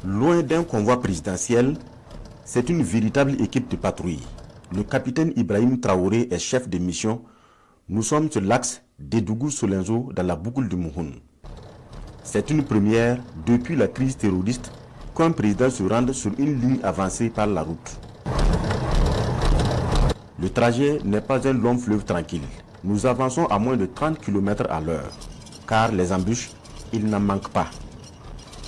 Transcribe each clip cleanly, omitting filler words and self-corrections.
Loin d'un convoi présidentiel, c'est une véritable équipe de patrouille. Le capitaine Ibrahim Traoré est chef de mission. Nous sommes sur l'axe d'Edougou-Solenzo dans la boucle du Mouhoun. C'est une première depuis la crise terroriste qu'un président se rende sur une ligne avancée par la route. Le trajet n'est pas un long fleuve tranquille. Nous avançons à moins de 30 km à l'heure, car les embûches, il n'en manque pas.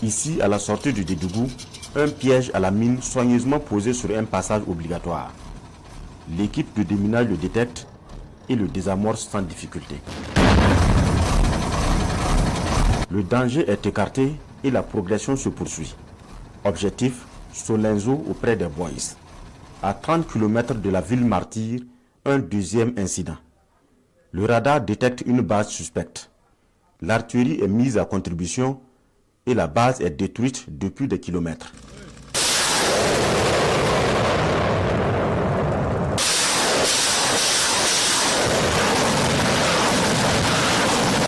Ici, à la sortie du Dédougou, un piège à la mine soigneusement posé sur un passage obligatoire. L'équipe de déminage le détecte et le désamorce sans difficulté. Le danger est écarté et la progression se poursuit. Objectif, Solenzo auprès des Boys. À 30 km de la ville martyre, un deuxième incident. Le radar détecte une base suspecte. L'artillerie est mise à contribution et la base est détruite depuis des kilomètres.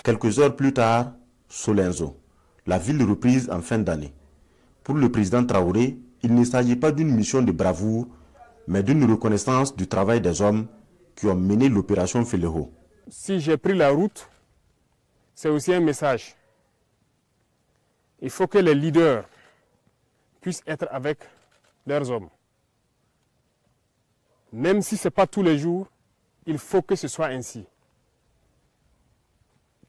Quelques heures plus tard, Solenzo, la ville reprise en fin d'année. Pour le président Traoré, il ne s'agit pas d'une mission de bravoure, mais d'une reconnaissance du travail des hommes qui ont mené l'opération Félého. Si j'ai pris la route, c'est aussi un message. Il faut que les leaders puissent être avec leurs hommes. Même si ce n'est pas tous les jours, il faut que ce soit ainsi.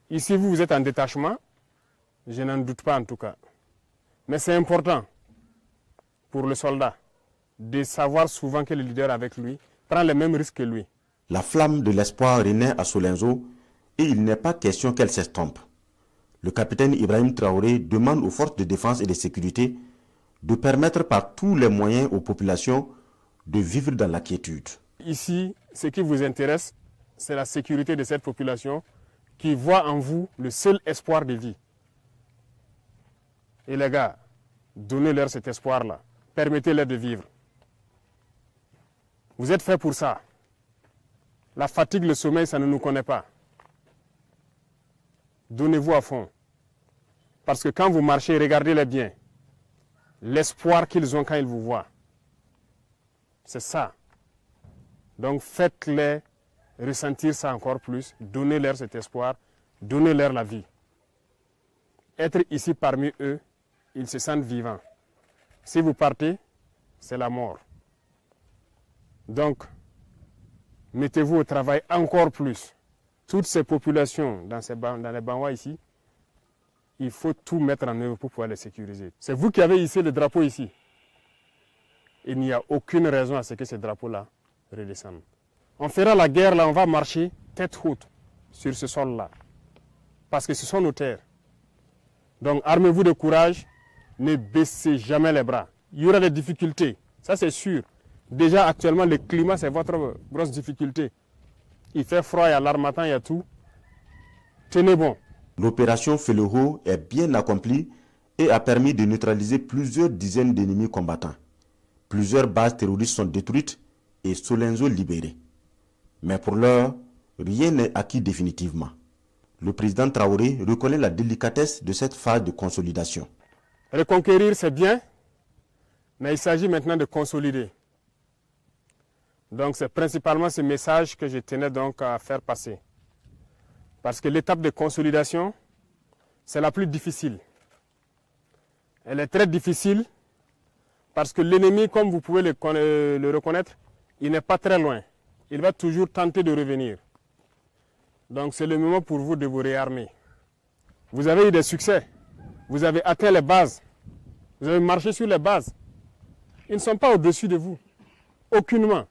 Ici, vous êtes en détachement, je n'en doute pas en tout cas. Mais c'est important pour le soldat de savoir souvent que le leader avec lui prend les mêmes risques que lui. La flamme de l'espoir renaît à Solenzo et il n'est pas question qu'elle s'estompe. Le capitaine Ibrahim Traoré demande aux forces de défense et de sécurité de permettre par tous les moyens aux populations de vivre dans la quiétude. Ici, ce qui vous intéresse, c'est la sécurité de cette population qui voit en vous le seul espoir de vie. Et les gars, donnez-leur cet espoir-là. Permettez-leur de vivre. Vous êtes faits pour ça. La fatigue, le sommeil, ça ne nous connaît pas. Donnez-vous à fond. Parce que quand vous marchez, regardez-les bien. L'espoir qu'ils ont quand ils vous voient. C'est ça. Donc faites-les ressentir ça encore plus. Donnez-leur cet espoir. Donnez-leur la vie. Être ici parmi eux, ils se sentent vivants. Si vous partez, c'est la mort. Donc, mettez-vous au travail encore plus. Toutes ces populations dans les Banwa ici, il faut tout mettre en œuvre pour pouvoir les sécuriser. C'est vous qui avez hissé le drapeau ici. Il n'y a aucune raison à ce que ce drapeau-là redescende. On fera la guerre là, on va marcher tête haute sur ce sol-là. Parce que ce sont nos terres. Donc armez-vous de courage, ne baissez jamais les bras. Il y aura des difficultés, ça c'est sûr. Déjà actuellement le climat c'est votre grosse difficulté. Il fait froid, il y a l'armatan, il y a tout. Tenez bon. L'opération Félého est bien accomplie et a permis de neutraliser plusieurs dizaines d'ennemis combattants. Plusieurs bases terroristes sont détruites et Solenzo libéré. Mais pour l'heure, rien n'est acquis définitivement. Le président Traoré reconnaît la délicatesse de cette phase de consolidation. Reconquérir, c'est bien, mais il s'agit maintenant de consolider. Donc c'est principalement ce message que je tenais donc à faire passer. Parce que l'étape de consolidation, c'est la plus difficile. Elle est très difficile parce que l'ennemi, comme vous pouvez le reconnaître, il n'est pas très loin. Il va toujours tenter de revenir. Donc c'est le moment pour vous de vous réarmer. Vous avez eu des succès. Vous avez atteint les bases. Vous avez marché sur les bases. Ils ne sont pas au-dessus de vous. Aucunement.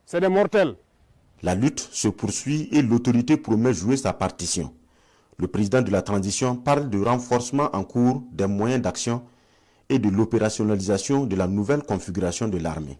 C'est des mortels. La lutte se poursuit et l'autorité promet jouer sa partition. Le président de la transition parle de renforcement en cours des moyens d'action et de l'opérationnalisation de la nouvelle configuration de l'armée.